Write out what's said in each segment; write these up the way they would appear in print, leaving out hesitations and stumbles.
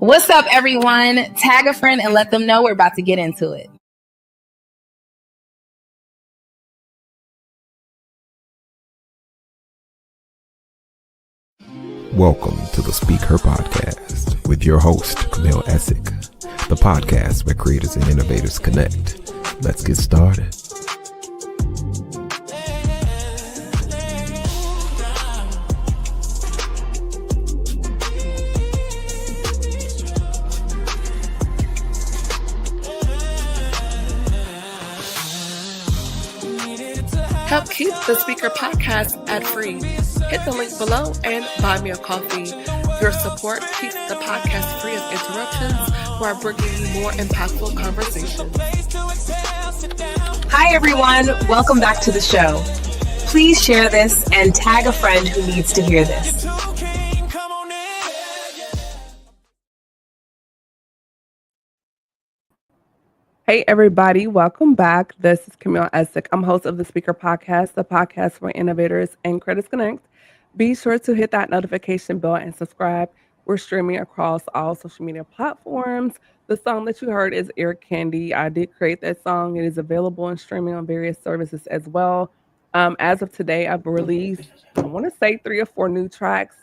What's up, everyone? Tag a friend and let them know we're about to get into it. Welcome to the Speak Her Podcast with your host, Camille Essick, the podcast where creators and innovators connect. Let's get started. Help keep the Speaker Podcast ad-free. Hit the link below and buy me a coffee. Your support keeps the podcast free of interruptions while bringing you more impactful conversations. Hi, everyone. Welcome back to the show. Please share this and tag a friend who needs to hear this. Hey, everybody. Welcome back. This is Camille Essick. I'm host of the Speaker Podcast, the podcast for innovators and critics connect. Be sure to hit that notification bell and subscribe. We're streaming across all social media platforms. The song that you heard is Ear Candy. I did create that song. It is available and streaming on various services as well. As of today, I've released, I want to say 3 or 4 new tracks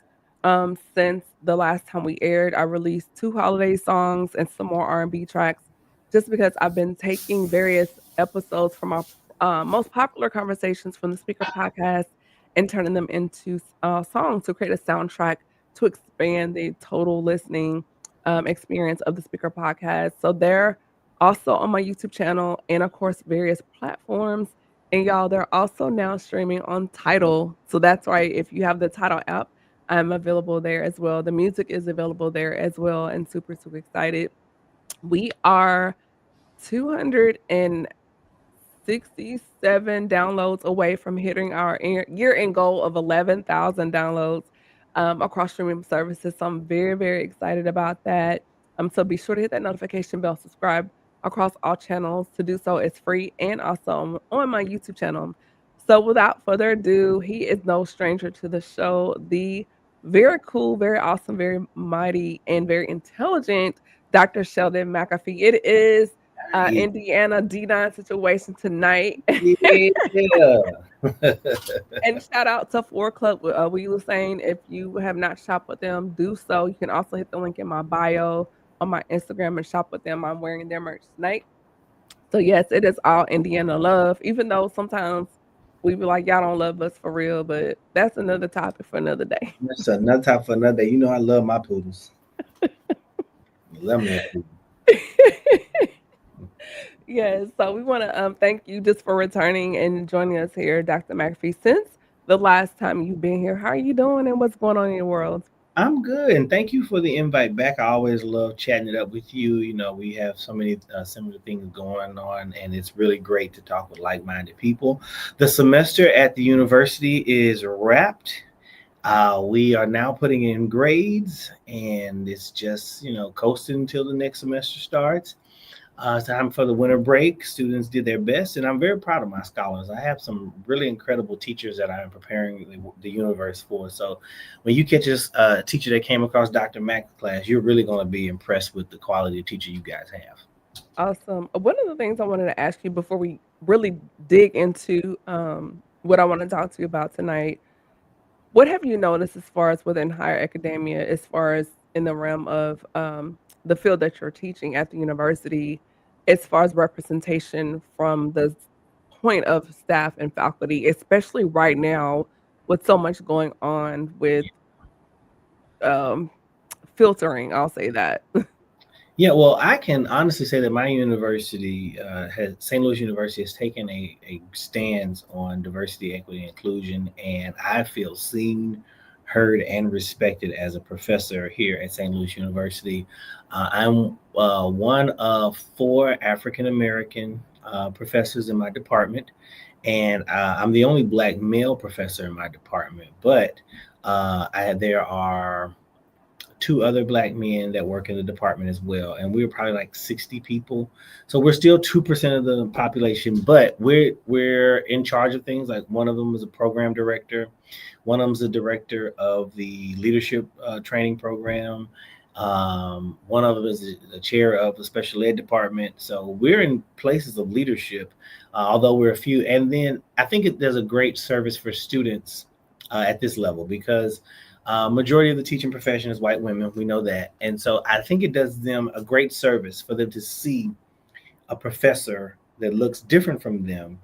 since the last time we aired. I released 2 holiday songs and some more R&B tracks, just because I've been taking various episodes from our most popular conversations from the Speaker Podcast and turning them into songs to create a soundtrack to expand the total listening experience of the Speaker Podcast. So they're also on my YouTube channel and, of course, various platforms. And y'all, they're also now streaming on Tidal. So that's right. If you have the Tidal app, I'm available there as well. The music is available there as well, and super, super excited. We are 267 downloads away from hitting our year-end goal of 11,000 downloads across streaming services. So I'm very, very excited about that. So be sure to hit that notification bell, subscribe across all channels. To do so is free and also on my YouTube channel. So without further ado, he is no stranger to the show. The very cool, very awesome, very mighty, and very intelligent Dr. Sheldon McAfee. It is Indiana D9 situation tonight. Yeah. And shout out to 4 Club. We were saying if you have not shopped with them, do so. You can also hit the link in my bio on my Instagram and shop with them. I'm wearing their merch tonight. So yes, it is all Indiana love, even though sometimes we be like, y'all don't love us for real, but that's another topic for another day. That's another topic for another day. You know I love my poodles. Love me. Yes, so we want to thank you just for returning and joining us here, Dr. McAfee. Since the last time you've been here, how are you doing and what's going on in your world? I'm good, and thank you for the invite back. I always love chatting it up with you. You know, we have so many similar things going on, and it's really great to talk with like-minded people. The semester at the university is wrapped. We are now putting in grades, and it's just, coasting until the next semester starts. Time for the winter break. Students did their best, and I'm very proud of my scholars. I have some really incredible teachers that I am preparing the universe for. So when you catch a teacher that came across Dr. Mack's class, you're really going to be impressed with the quality of teacher you guys have. Awesome. One of the things I wanted to ask you before we really dig into what I want to talk to you about tonight, what have you noticed as far as within higher academia, as far as in the realm of the field that you're teaching at the university, as far as representation from the point of staff and faculty, especially right now with so much going on with filtering, I'll say that. Yeah, well, I can honestly say that my university, St. Louis University, has taken a stance on diversity, equity, and inclusion, and I feel seen, heard, and respected as a professor here at St. Louis University. I'm one of 4 African American professors in my department, and I'm the only Black male professor in my department. But there are 2 other Black men that work in the department as well, and we're probably like 60 people. So we're still 2% of the population, but we're in charge of things. Like one of them is a program director, one of them is the director of the leadership training program. One of them is the chair of the special ed department. So we're in places of leadership, although we're a few. And then I think there's a great service for students at this level because majority of the teaching profession is white women. We know that. And so I think it does them a great service for them to see a professor that looks different from them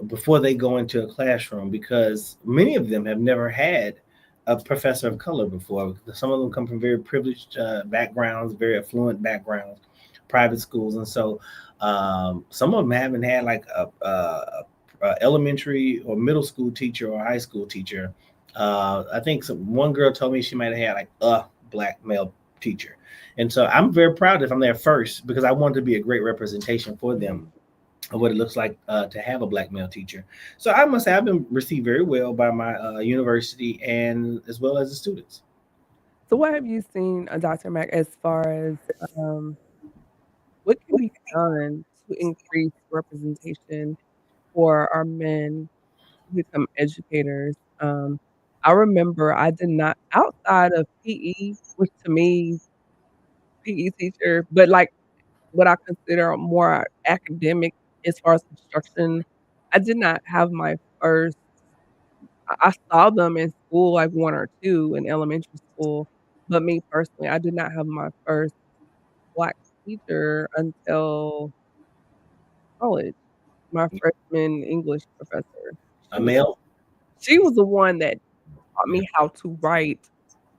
before they go into a classroom, because many of them have never had a professor of color before. Some of them come from very privileged backgrounds, very affluent backgrounds, private schools, and so some of them haven't had like a elementary or middle school teacher or high school teacher. I think one girl told me she might have had like a black male teacher. And so I'm very proud if I'm there first, because I want to be a great representation for them of what it looks like to have a black male teacher. So I must say I've been received very well by my university and as well as the students. So what have you seen, Dr. Mack, as far as what can be done to increase representation for our men to become educators? I remember I did not, outside of PE, which to me, PE teacher, but like what I consider more academic as far as construction, I did not have my first. I saw them in school, like 1 or 2 in elementary school, but me personally, I did not have my first Black teacher until college. My freshman English professor. A She was male? she was the one that taught me how to write,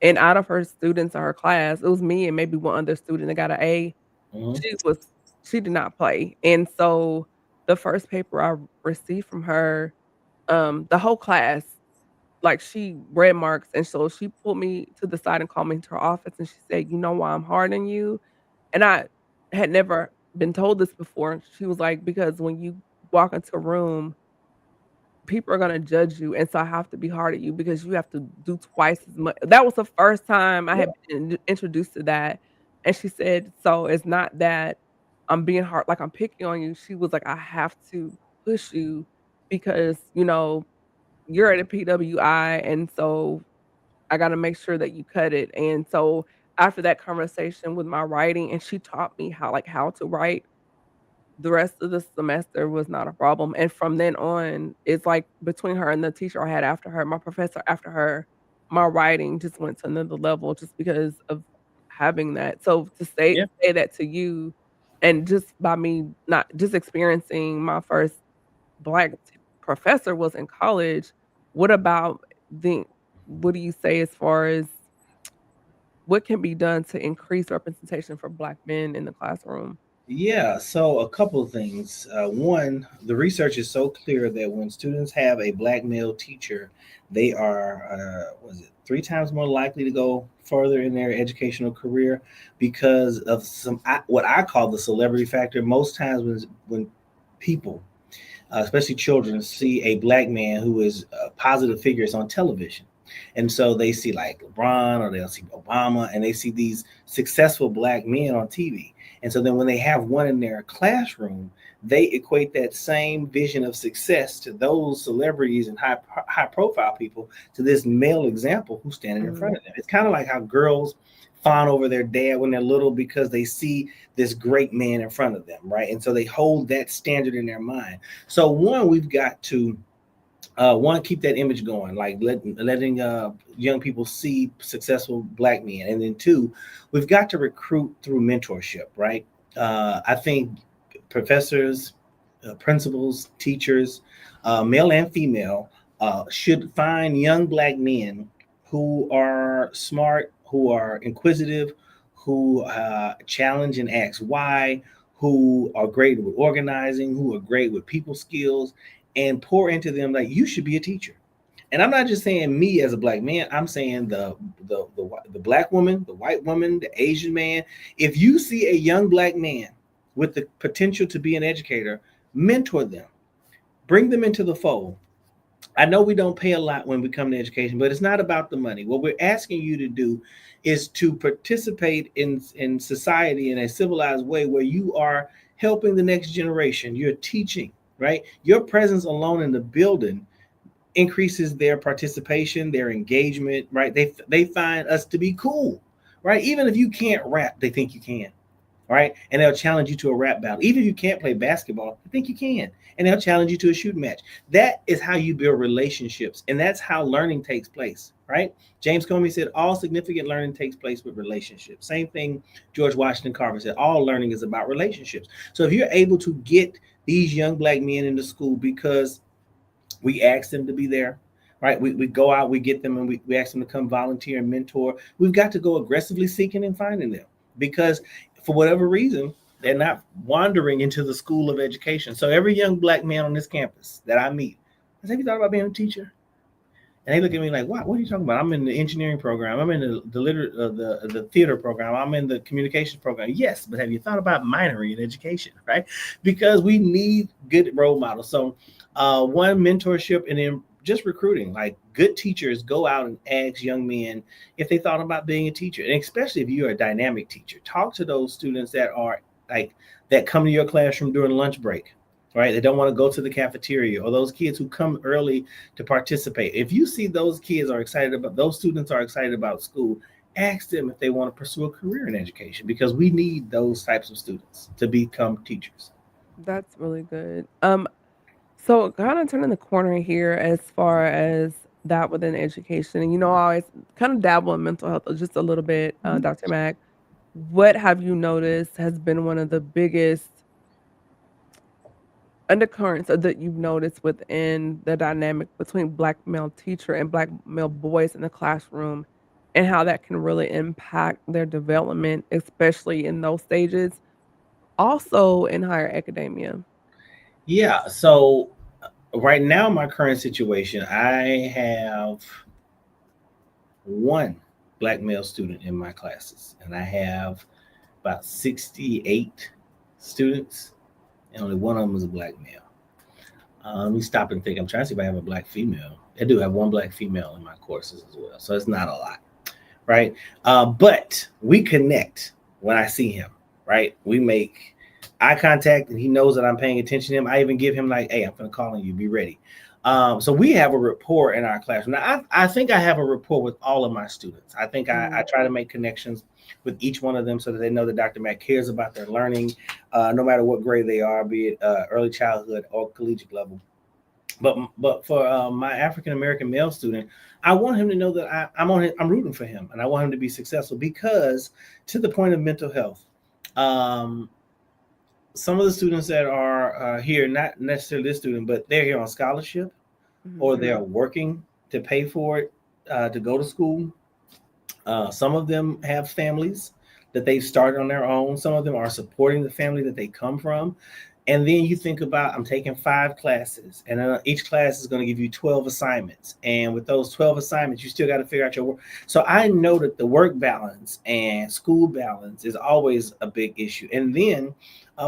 and out of her students in her class, it was me and maybe one other student that got an A. Mhm. She was she did not play, and so the first paper I received from her, the whole class, like, she red marks, and so she pulled me to the side and called me into her office, and she said, "You know why I'm hard on you?" And I had never been told this before. She was like, "Because when you walk into a room, people are gonna judge you, and so I have to be hard at you because you have to do twice as much." That was the first time I Yeah. had been introduced to that, and she said, "So it's not that I'm being hard, like, I'm picking on you." She was like, "I have to push you because, you're at a PWI, and so I gotta make sure that you cut it." And so after that conversation with my writing, and she taught me how to write, the rest of the semester was not a problem, and from then on, it's like between her and the teacher I had after her, my professor after her, my writing just went to another level just because of having that. So to Yeah. say that to you, and just by me not just experiencing my first Black professor was in college, what about the what do you say as far as what can be done to increase representation for Black men in the classroom? Yeah, so a couple of things. One, the research is so clear that when students have a black male teacher, they are, was it 3 times more likely to go further in their educational career because of what I call the celebrity factor. Most times when people, especially children, see a black man who is positive figures on television. And so they see like LeBron or they'll see Obama and they see these successful black men on TV. And so then when they have one in their classroom, they equate that same vision of success to those celebrities and high profile people to this male example who's standing in front Mhm. of them. It's kind of like how girls fawn over their dad when they're little because they see this great man in front of them, right? And so they hold that standard in their mind. So one, we've got to keep that image going, like letting young people see successful black men, and then two, we've got to recruit through mentorship, right? I think professors, principals, teachers, male and female, should find young black men who are smart, who are inquisitive, who challenge and ask why, who are great with organizing, who are great with people skills, and pour into them like you should be a teacher. And I'm not just saying me as a black man. I'm saying the black woman, the white woman, the Asian man. If you see a young black man with the potential to be an educator, mentor them, bring them into the fold. I know we don't pay a lot when we come to education, but it's not about the money. What we're asking you to do is to participate in society in a civilized way where you are helping the next generation. You're teaching, right? Your presence alone in the building increases their participation, their engagement, right? They find us to be cool, right? Even if you can't rap, they think you can, right? And they'll challenge you to a rap battle. Even if you can't play basketball, they think you can, and they'll challenge you to a shooting match. That is how you build relationships, and that's how learning takes place, right? James Comey said all significant learning takes place with relationships. Same thing George Washington Carver said, all learning is about relationships. So if you're able to get these young black men into school because we ask them to be there, right? We go out, we get them, and we ask them to come volunteer and mentor. We've got to go aggressively seeking and finding them, because for whatever reason, they're not wandering into the school of education. So every young black man on this campus that I meet, I say, have you thought about being a teacher? And they look at me like, what are you talking about? I'm in the engineering program. I'm in the theater program. I'm in the communications program. Yes, but have you thought about minoring in education, right? Because we need good role models. So one, mentorship, and then just recruiting. Like, good teachers go out and ask young men if they thought about being a teacher. And especially if you're a dynamic teacher, talk to those students that are that come to your classroom during lunch break, right? They don't want to go to the cafeteria, or those kids who come early to participate. If you see those students are excited about school, ask them if they want to pursue a career in education, because we need those types of students to become teachers. That's really good. So kind of turning the corner here as far as that within education, and I always kind of dabble in mental health just a little bit, Dr. Mack. What have you noticed has been one of the biggest undercurrents that you've noticed within the dynamic between black male teacher and black male boys in the classroom, and how that can really impact their development, especially in those stages, also in higher academia? Yeah. So right now, my current situation, I have one black male student in my classes, and I have about 68 students, and only one of them is a black male. Let me stop and think. I'm trying to see if I have a black female. I do have one black female in my courses as well, so it's not a lot, right? But we connect when I see him, right? We make eye contact, and he knows that I'm paying attention to him. I even give him like, hey, I'm going to call on you. Be ready. So we have a rapport in our classroom. Now, I think I have a rapport with all of my students. I think I try to make connections with each one of them so that they know that Dr. Mack cares about their learning, no matter what grade they are, be it early childhood or collegiate level. But for my African American male student, I want him to know that I'm rooting for him, and I want him to be successful, because to the point of mental health, some of the students that are here, not necessarily this student, but they're here on scholarship, or they're working to pay for it to go to school. Some of them have families that they've started on their own. Some of them are supporting the family that they come from. And then you think about, I'm taking 5 classes, and each class is going to give you 12 assignments. And with those 12 assignments, you still got to figure out your work. So I know that the work balance and school balance is always a big issue. And then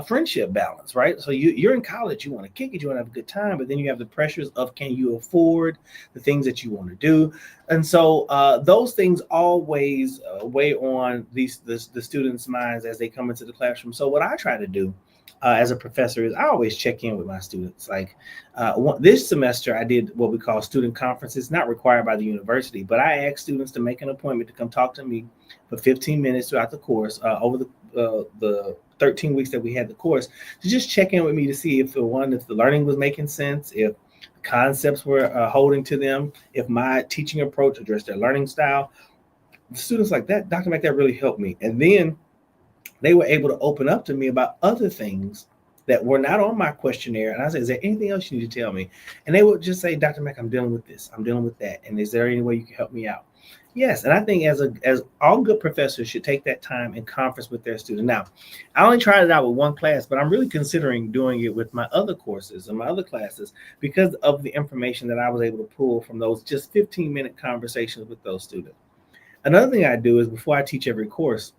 friendship balance, right? So you're in college, you want to kick it, you want to have a good time, but then you have the pressures of, can you afford the things that you want to do? And so those things always weigh on the students' minds as they come into the classroom. So what I try to do as a professor is I always check in with my students. Like this semester, I did what we call student conferences, not required by the university, but I asked students to make an appointment to come talk to me for 15 minutes throughout the course over the 13 weeks that we had the course, to just check in with me to see if the learning was making sense, if concepts were holding to them, if my teaching approach addressed their learning style. Students like that, Dr. Mack, that really helped me. And then they were able to open up to me about other things that were not on my questionnaire. And I said, is there anything else you need to tell me? And they would just say, Dr. Mack, I'm dealing with this, I'm dealing with that. And is there any way you can help me out? Yes. And I think as all good professors should take that time and conference with their students. Now, I only tried it out with one class, but I'm really considering doing it with my other courses and my other classes, because of the information that I was able to pull from those just 15-minute conversations with those students. Another thing I do is, before I teach every course,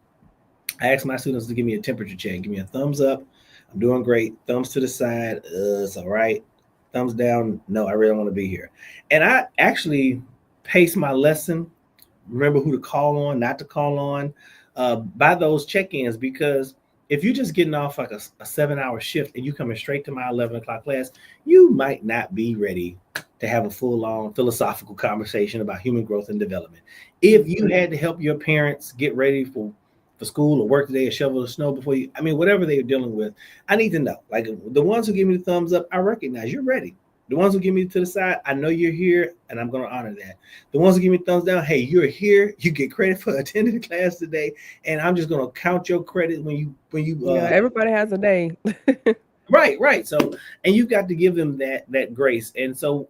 I ask my students to give me a temperature check. Give me a thumbs up, I'm doing great. Thumbs to the side, it's all right. Thumbs down, no, I really don't want to be here. And I actually pace my lesson, remember who to call on, not to call on, by those check-ins, because if you're just getting off like a 7-hour shift and you coming straight to my 11 o'clock class, you might not be ready to have a full-on philosophical conversation about human growth and development. If you had to help your parents get ready for school or work today or shovel the snow before you, I mean, whatever they're dealing with, I need to know. Like the ones who give me the thumbs up, I recognize you're ready. The ones who give me to the side, I know you're here, and I'm going to honor that. The ones who give me thumbs down, hey, you're here. You get credit for attending the class today, and I'm just going to count your credit when you. Yeah, everybody has a day. Right. So, and you've got to give them that grace. And so,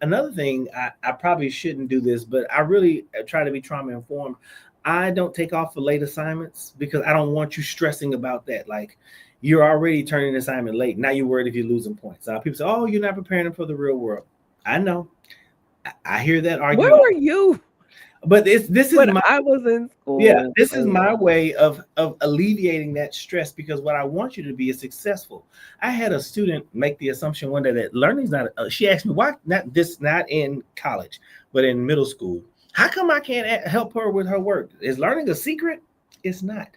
another thing, I probably shouldn't do this, but I really try to be trauma informed. I don't take off for late assignments because I don't want you stressing about that. Like, you're already turning an assignment late. Now you're worried if you're losing points. People say, "Oh, you're not preparing them for the real world." I know. I hear that argument. Where were you? But this is when I was in school. Yeah, this is my way of alleviating that stress, because what I want you to be is successful. I had a student make the assumption one day that learning's not. She asked me why not in college, but in middle school. How come I can't help her with her work? Is learning a secret? It's not.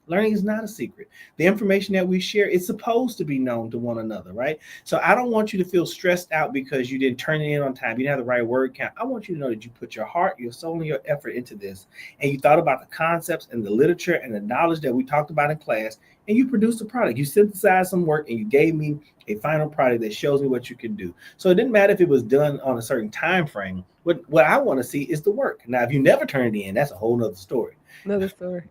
Learning is not a secret. The information that we share is supposed to be known to one another, right? So I don't want you to feel stressed out because you didn't turn it in on time. You didn't have the right word count. I want you to know that you put your heart, your soul, and your effort into this. And you thought about the concepts and the literature and the knowledge that we talked about in class, and you produced a product. You synthesized some work, and you gave me a final product that shows me what you can do. So it didn't matter if it was done on a certain time frame. What I want to see is the work. Now, if you never turned it in, that's a whole nother story. Another story.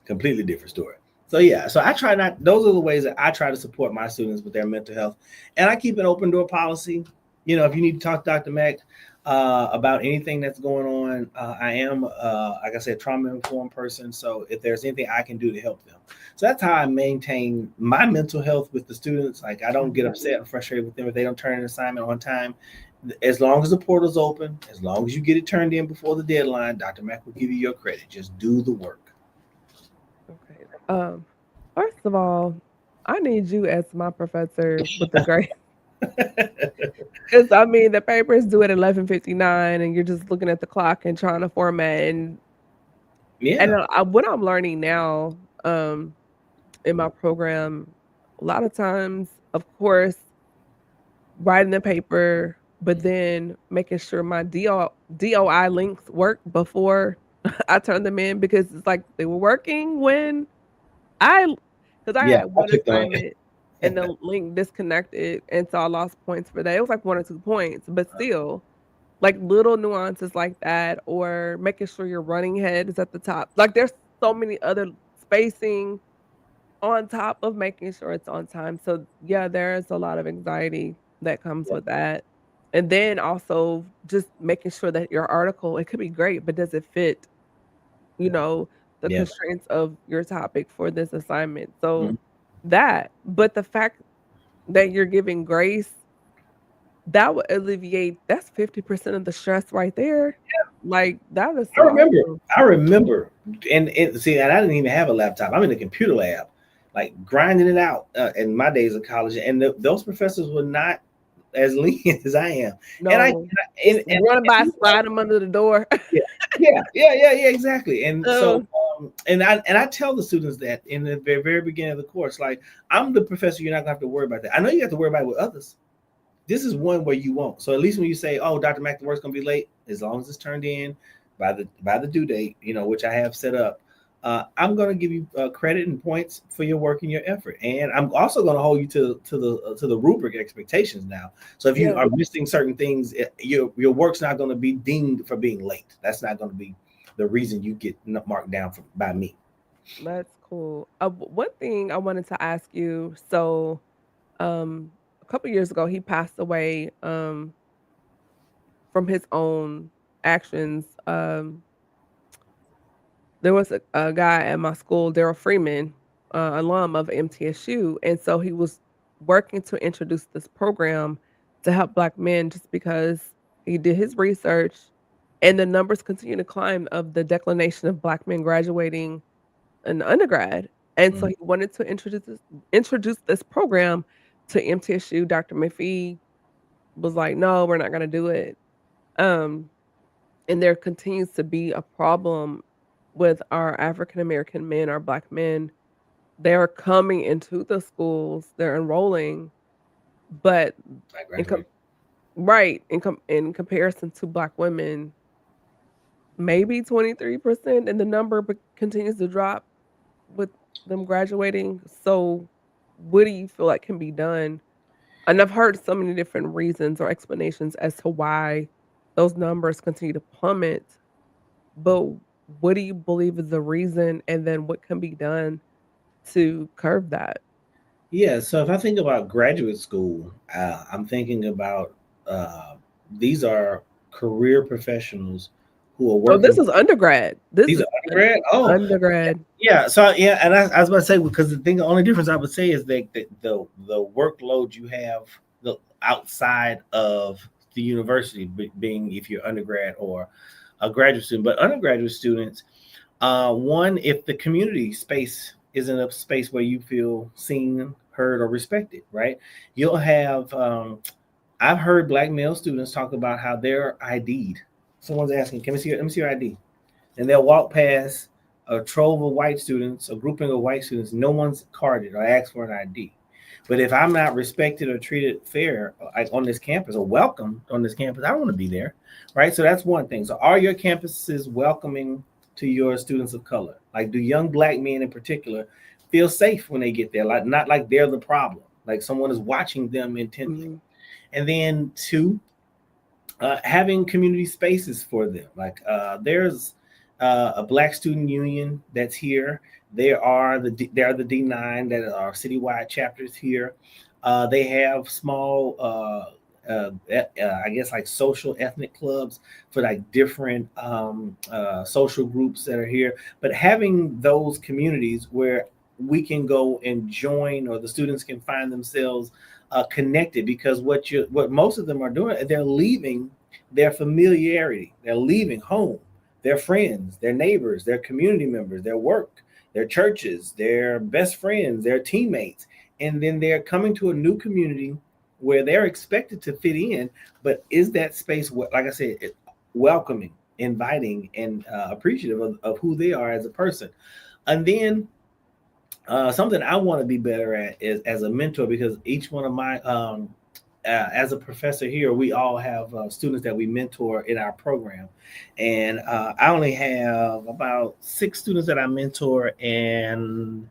Completely different story. So yeah, so I try not, those are the ways that I try to support my students with their mental health. And I keep an open door policy. You know, if you need to talk to Dr. Mack about anything that's going on, I am, like I said, trauma informed person. So if there's anything I can do to help them. So that's how I maintain my mental health with the students. Like, I don't get upset and frustrated with them if they don't turn an assignment on time. As long as the portal's open, as long as you get it turned in before the deadline, Dr. Mack will give you your credit. Just do the work. Okay. First of all, I need you as my professor with the grade. Because I mean, the papers due at 11:59, and you're just looking at the clock and trying to format. And what I'm learning now, in my program, a lot of times, of course, writing the paper, but then making sure my DOI links work before I turn them in, because it's like they were working when had one assignment and the link disconnected, and so I lost points for that. It was like 1 or 2 points, but still, like little nuances like that, or making sure your running head is at the top. Like, there's so many other spacing on top of making sure it's on time. So yeah, there's a lot of anxiety that comes with that. And then also just making sure that your article, it could be great, but does it fit, the constraints of your topic for this assignment? So but the fact that you're giving grace, that would alleviate, that's 50% of the stress right there. Like, that is so I remember. And see, and I didn't even have a laptop. I'm in the computer lab, like grinding it out in my days of college. And those professors were not as lenient as I am. No. And run by, slide them under the door. Yeah, exactly. And so and I tell the students that in the very, very beginning of the course, like, I'm the professor, you're not gonna have to worry about that. I know you have to worry about it with others. This is one where you won't. So at least when you say, "Oh, Dr. Mack, the work's gonna be late," as long as it's turned in by the due date, which I have set up, I'm gonna give you credit and points for your work and your effort, and I'm also gonna hold you to the rubric expectations now. So if you are missing certain things, your work's not gonna be deemed for being late. That's not gonna be the reason you get marked down by me. That's cool. One thing I wanted to ask you. So, a couple years ago, he passed away from his own actions. There was a guy at my school, Daryl Freeman, alum of MTSU, and so he was working to introduce this program to help Black men, just because he did his research, and the numbers continue to climb of the declination of Black men graduating in undergrad. And so he wanted to introduce this program to MTSU. Dr. McAfee was like, "No, we're not going to do it." And there continues to be a problem with our African American men, our Black men. They're coming into the schools, they're enrolling, but right, in comparison to Black women, maybe 23%, and the number continues to drop with them graduating. So, what do you feel like can be done? And I've heard so many different reasons or explanations as to why those numbers continue to plummet. But what do you believe is the reason, and then what can be done to curb that? Yeah, so if I think about graduate school, I'm thinking about uh, these are career professionals who are Oh, this working. is undergrad. This These is are undergrad. Oh, undergrad. yeah. So yeah, and I was about to say because the only difference I would say is that the workload you have the outside of the university, being if you're undergrad or a graduate student, but undergraduate students, one, if the community space isn't a space where you feel seen, heard, or respected, right? You'll have. I've heard Black male students talk about how they're ID'd. Someone's asking, "Can we see? Let me see your ID," and they'll walk past a trove of white students, a grouping of white students. No one's carded or asked for an ID. But if I'm not respected or treated fair like on this campus or welcome on this campus, I don't want to be there, right? So that's one thing. So are your campuses welcoming to your students of color? Like, do young Black men in particular feel safe when they get there? Like, not like they're the problem, like someone is watching them intently. Mhm. And then two, having community spaces for them. Like there's a Black Student Union that's here. There are the D9 that are citywide chapters here. They have small, I guess, like social ethnic clubs for like different social groups that are here. But having those communities where we can go and join, or the students can find themselves connected, because what most of them are doing, they're leaving their familiarity, they're leaving home, their friends, their neighbors, their community members, their work, their churches, their best friends, their teammates, and then they're coming to a new community where they're expected to fit in. But is that space, like I said, welcoming, inviting, and appreciative of who they are as a person? And then something I want to be better at is as a mentor, because each one of my as a professor here, we all have students that we mentor in our program, and I only have about 6 students that I mentor, and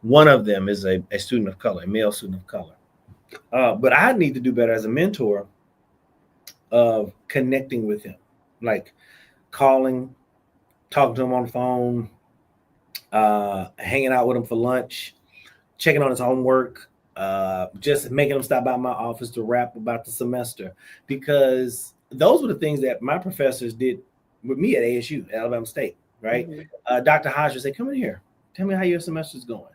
one of them is a student of color, a male student of color. But I need to do better as a mentor of connecting with him, like calling, talking to him on the phone, hanging out with him for lunch, checking on his homework, just making him stop by my office to rap about the semester, because those were the things that my professors did with me at ASU, Alabama State, right? Mhm. Dr. Hodge would say, "Come in here, tell me how your semester's going,"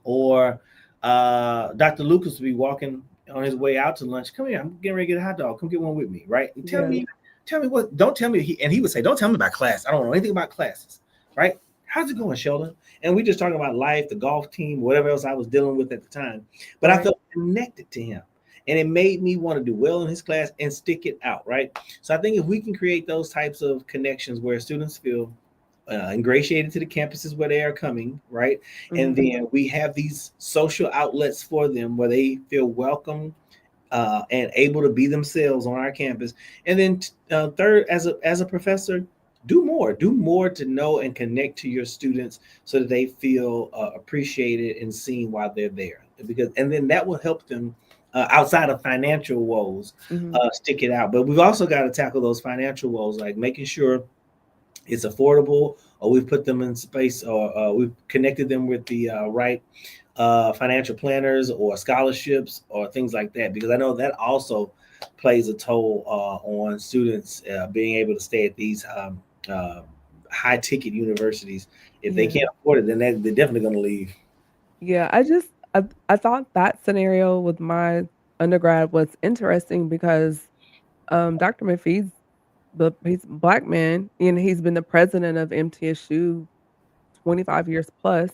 or Dr. Lucas would be walking on his way out to lunch. "Come here, I'm getting ready to get a hot dog. Come get one with me," right? And Yeah. tell me what. Don't tell me. And he would say, "Don't tell me about class. I don't know anything about classes," right? "How's it going, Sheldon?" And we just talking about life, the golf team, whatever else I was dealing with at the time. But I Right. felt connected to him. And it made me want to do well in his class and stick it out, right? So I think if we can create those types of connections where students feel ingratiated to the campuses where they are coming, right? And Mhm. then we have these social outlets for them where they feel welcome and able to be themselves on our campus. And then third, as a professor, do more to know and connect to your students so that they feel appreciated and seen while they're there. Because and then that will help them outside of financial woes Mhm. stick it out. But we've also got to tackle those financial woes, like making sure it's affordable, or we've put them in space, or we've connected them with the right financial planners or scholarships or things like that, because I know that also plays a toll on students being able to stay at these uh, high ticket universities. If they Yeah. can't afford it, then they're definitely going to leave. Yeah, I thought that scenario with my undergrad was interesting because, Dr. he's a Black man, and he's been the president of MTSU 25 years plus.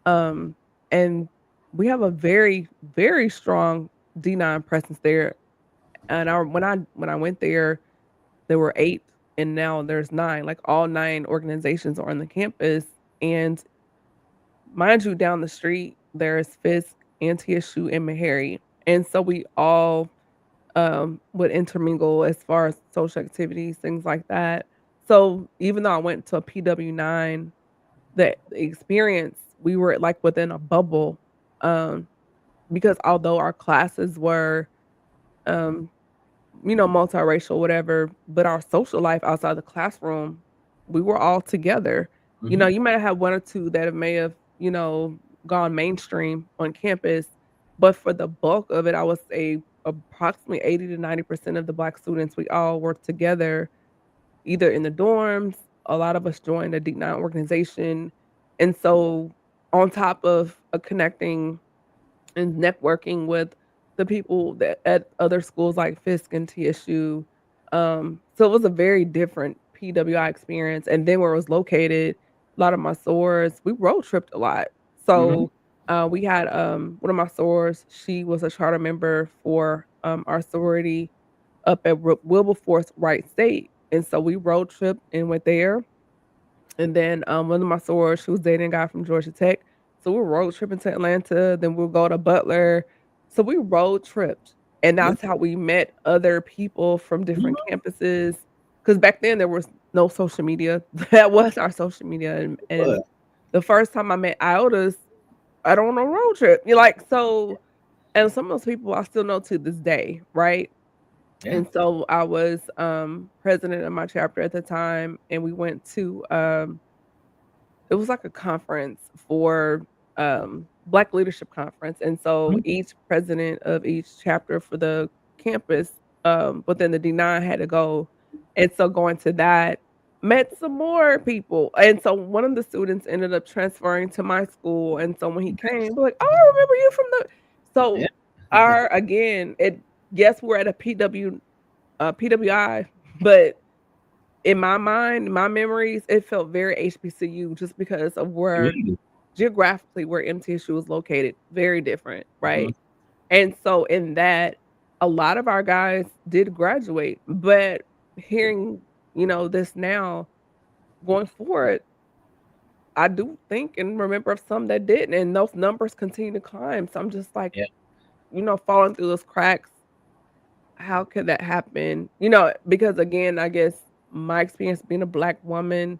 Um, and we have a very, very strong D9 presence there. And when I went there were 8, and now there's 9. Like, all 9 organizations are on the campus, and mind you, down the street, there's Fisk and TSU and Meharry, and so we all would intermingle as far as social activities, things like that. So even though I went to a PW9, the experience, we were like within a bubble, um, because although our classes were, um, multiracial, whatever, but our social life outside the classroom, we were all together. Mhm. You might have one or two that may have, gone mainstream on campus, but for the bulk of it, I would say approximately 80 to 90% of the Black students, we all worked together either in the dorms. A lot of us joined a Deep Nine organization. And so, on top of connecting and networking with the people that at other schools like Fisk and TSU. So it was a very different PWI experience. And then where it was located, a lot of my sorors, we road tripped a lot. Mhm. So we had one of my sorors, she was a charter member for our sorority up at Wilberforce Wright State. And so we road tripped and went there. And then, one of my sorors, she was dating a guy from Georgia Tech, so we road tripping to Atlanta, then we'll go to Butler. So we road tripped, and Yeah. that's how we met other people from different Mhm. campuses. Because back then there was no social media. That was our social media, and But the first time I met Iotas, I don't know road trip. You like so and some of those people I still know to this day, right? yeah. And so I was, president of my chapter at the time, and we went to, it was like a conference for, Black Leadership Conference, and so Mhm. each president of each chapter for the campus, within the D9 had to go, and so going to that, met some more people, and so one of the students ended up transferring to my school, and so when he came, we're like, "Oh, I remember you from the." Yeah. So our again, it yes, we're at a PWI, but in my mind, my memories, it felt very HBCU just because of where Immediately. geographically where MTSU is located, very different, Mhm. right? And so in that, a lot of our guys did graduate, but hearing, this now going forward, I do think and remember of some that didn't, and those numbers continue to climb. So I'm just like, Yeah. falling through those cracks. How could that happen? Because again, I guess my experience being a Black woman,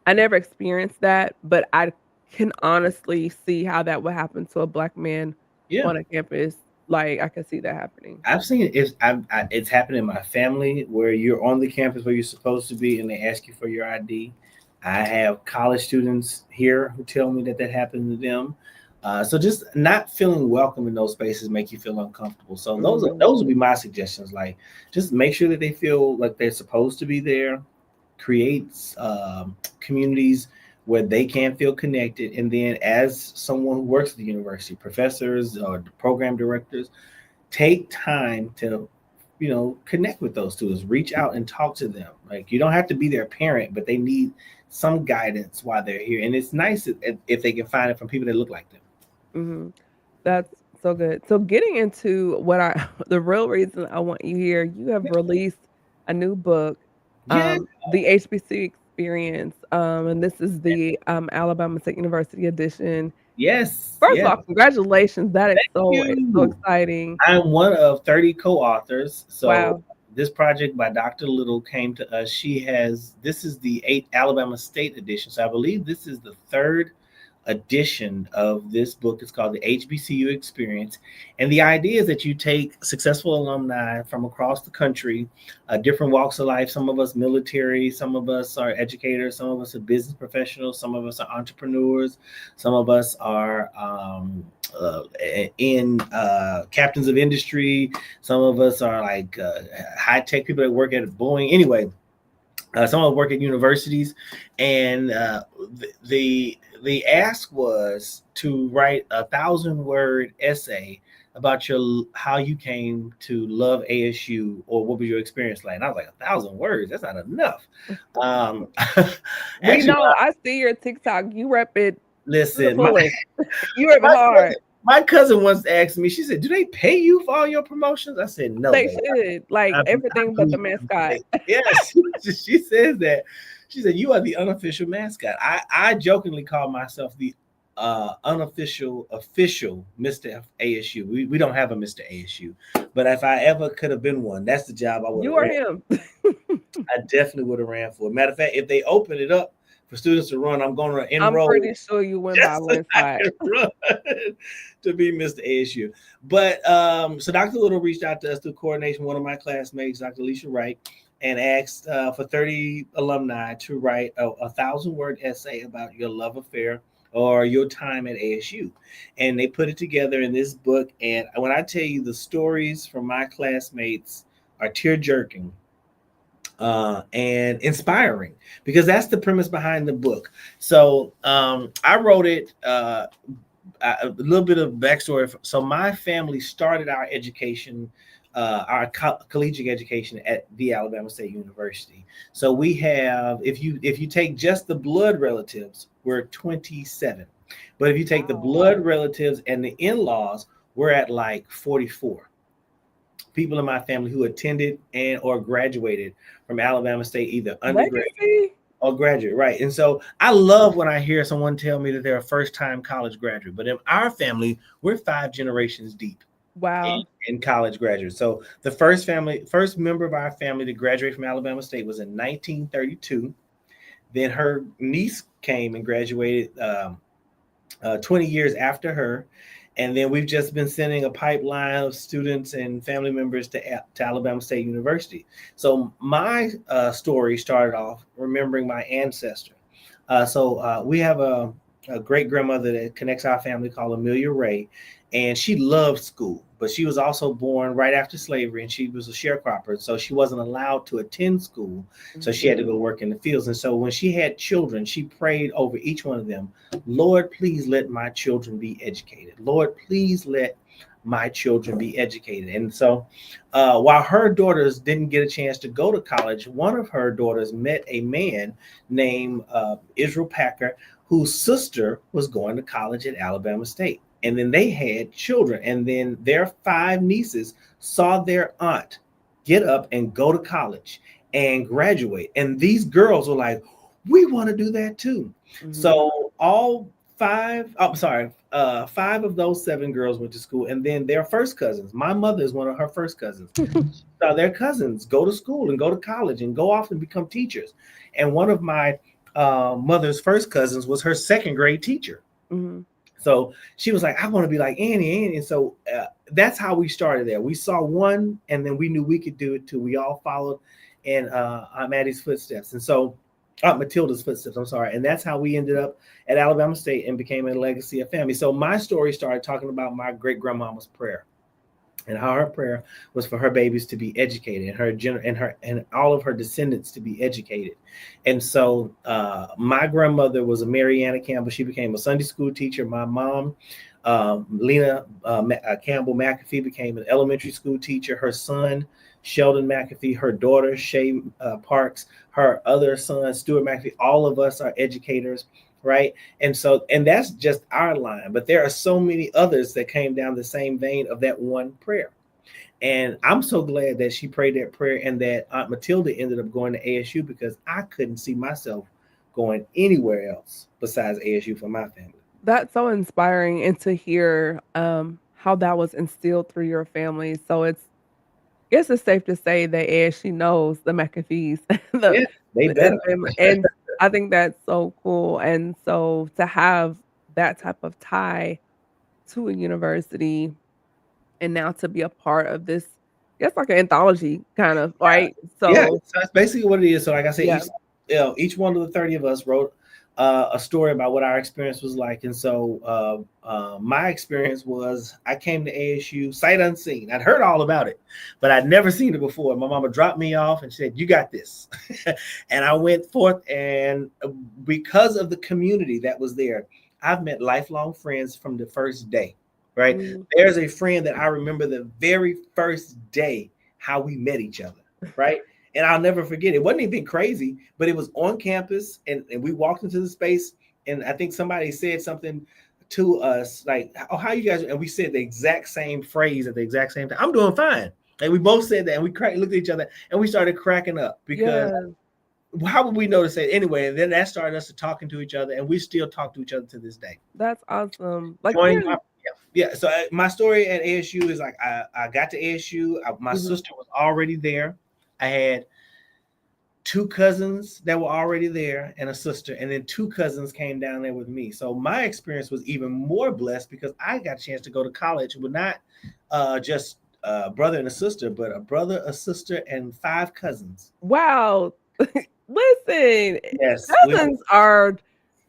I never experienced that, but I can honestly see how that would happen to a Black man Yeah. on a campus. Like, I could see that happening. I've seen it. It's happened in my family where you're on the campus where you're supposed to be, and they ask you for your ID. I have college students here who tell me that that happened to them. So just not feeling welcome in those spaces make you feel uncomfortable. So Mhm, those would be my suggestions. Like just make sure that they feel like they're supposed to be there. Create communities where they can feel connected, and then as someone who works at the university, professors or program directors take time to connect with those students, reach out and talk to them. Like you don't have to be their parent, but they need some guidance while they're here, and it's nice if they can find it from people that look like them. mhm. That's so good. So getting into what I the real reason I want you here, you have released a new book, Yeah. The HBC Experience, and this is the, Alabama State University edition. Yes. First of Yes. all, congratulations. That is Thank so you. exciting. I'm one of 30 co-authors. So Wow. this project by Dr. Little came to us. This is the 8th Alabama State edition. So I believe this is the third edition of this book. It's called the HBCU Experience. And the idea is that you take successful alumni from across the country, different walks of life. Some of us military, some of us are educators, some of us are business professionals, some of us are entrepreneurs, some of us are in captains of industry, some of us are like high tech people that work at Boeing. Anyway, some of them work at universities, and the ask was to write 1,000-word essay about your how you came to love ASU, or what was your experience like. And I was like, 1,000 words? That's not enough. Um, We actually, know, I see your TikTok, you rep it to the listen, fullest. You rep it my hard. cousin, my cousin once asked me. She said, "Do they pay you for all your promotions?" I said, "No, They babe. should, like, I everything but the believe mascot. you." Yes, she says that. She said, "You are the unofficial mascot." I jokingly call myself the unofficial, official Mr. ASU. We don't have a Mr. ASU, but if I ever could have been one, that's the job I would have You or ran. him? I definitely would have ran for it. Matter of fact, if they open it up for students to run, I'm going to I'm enroll pretty sure you win by a just so I landslide. can run to be Mr. ASU. But so Dr. Little reached out to us through coordination. One of my classmates, Dr. Alicia Wright, and asked for 30 alumni to write a 1,000-word essay about your love affair or your time at ASU. And they put it together in this book. And when I tell you the stories from my classmates are tear-jerking and inspiring, because that's the premise behind the book. So I wrote it, a little bit of backstory. So my family started our education, our collegiate education at the Alabama State University. So we have, if you take just the blood relatives, we're 27. But if you take the blood relatives and the in-laws, we're at like 44 people in my family who attended and or graduated from Alabama State, either undergraduate Legacy? or graduate, right? And so I love when I hear someone tell me that they're a first-time college graduate. But in our family, we're 5 generations deep Wow. in college graduates. So the first member of our family to graduate from Alabama State was in 1932. Then her niece came and graduated 20 years after her. And then we've just been sending a pipeline of students and family members to Alabama State University. So my story started off remembering my ancestor. So we have a great grandmother that connects our family called Amelia Ray, and she loved school, but she was also born right after slavery, and she was a sharecropper, so she wasn't allowed to attend school. So she had to go work in the fields. And so when she had children, she prayed over each one of them, Lord, please let my children be educated. Lord, please let my children be educated. And so while her daughters didn't get a chance to go to college, one of her daughters met a man named Israel Packer, whose sister was going to college at Alabama State. And then they had children. And then their 5 nieces saw their aunt get up and go to college and graduate. And these girls were like, we want to do that too. Mm-hmm. So all 5 of those 7 girls went to school. And then their first cousins, my mother is one of her first cousins. So their cousins go to school and go to college and go off and become teachers. And one of my mother's first cousins was her 2nd grade teacher. Mm-hmm. So she was like, I want to be like Annie. And so that's how we started there. We saw one, and then we knew we could do it too. We all followed in Aunt Mattie's footsteps. And so Aunt Matilda's footsteps, I'm sorry. And that's how we ended up at Alabama State and became a legacy of family. So my story started talking about my great grandmama's prayer, and how her prayer was for her babies to be educated, and all of her descendants to be educated. And so my grandmother was a Mary Anna Campbell. She became a Sunday school teacher. My mom, Lena Campbell McAfee, became an elementary school teacher. Her son, Sheldon McAfee, her daughter, Shay Parks, her other son, Stuart McAfee, all of us are educators. Right. And that's just our line. But there are so many others that came down the same vein of that one prayer. And I'm so glad that she prayed that prayer and that Aunt Matilda ended up going to ASU, because I couldn't see myself going anywhere else besides ASU for my family. That's so inspiring, and to hear how that was instilled through your family. So I guess it's safe to say that ASU knows the McAfees. They better. And I think that's so cool. And so to have that type of tie to a university, and now to be a part of this, I guess like an anthology kind of, right? So that's basically what it is. So like I said, each one of the 30 of us wrote a story about what our experience was like. And so my experience was, I came to ASU sight unseen. I'd heard all about it, but I'd never seen it before. My mama dropped me off and said, you got this. And I went forth, and because of the community that was there, I've met lifelong friends from the first day, right? Mm-hmm. There's a friend that I remember the very first day how we met each other, right? And I'll never forget. It wasn't anything crazy, but it was on campus, and we walked into the space, and I think somebody said something to us like, oh, how you guys? And we said the exact same phrase at the exact same time. I'm doing fine. And we both said that, and we looked at each other, and we started cracking up, because how would we know to say it anyway? And then that started us to talking to each other, and we still talk to each other to this day. That's awesome. Like, Joined my, yeah. So my story at ASU is like I got to ASU. My sister was already there. I had two cousins that were already there and a sister, and then two cousins came down there with me. So my experience was even more blessed because I got a chance to go to college with not just a brother and a sister, but a brother, a sister, and five cousins. wow. Listen, Yes, cousins are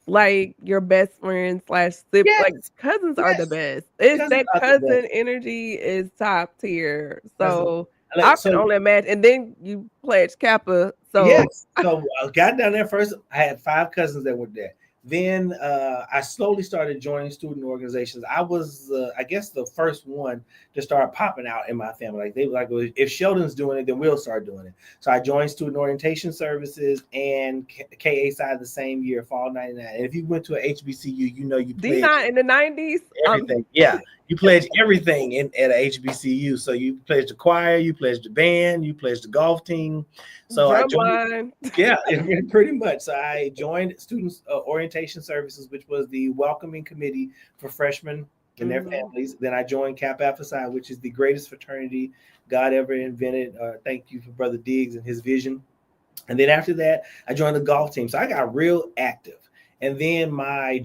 like your best friend slash sib. Like yes, cousins are the yes. best. It's Cousins that are the best. cousin energy is top tier. Cousins. So I Like, can so only imagine. And then you pledge Kappa. So yes. So I got down there first. I had five cousins that were there. Then I slowly started joining student organizations. I was, I guess, the first one to start popping out in my family. Like they were like, well, if Sheldon's doing it, then we'll start doing it. So I joined student orientation services and KA side the same year, fall '99. And if you went to a HBCU, you know you played D9 in the 90s. everything. Yeah, you pledged everything at a HBCU. So you pledged the choir, you pledged the band, you pledged the golf team. So I joined. Drumline. Yeah, pretty much. So I joined Students Orientation Services, which was the welcoming committee for freshmen and their families. Then I joined Kappa Alpha Psi, which is the greatest fraternity God ever invented. Thank you for Brother Diggs and his vision. And then after that, I joined the golf team. So I got real active. And then my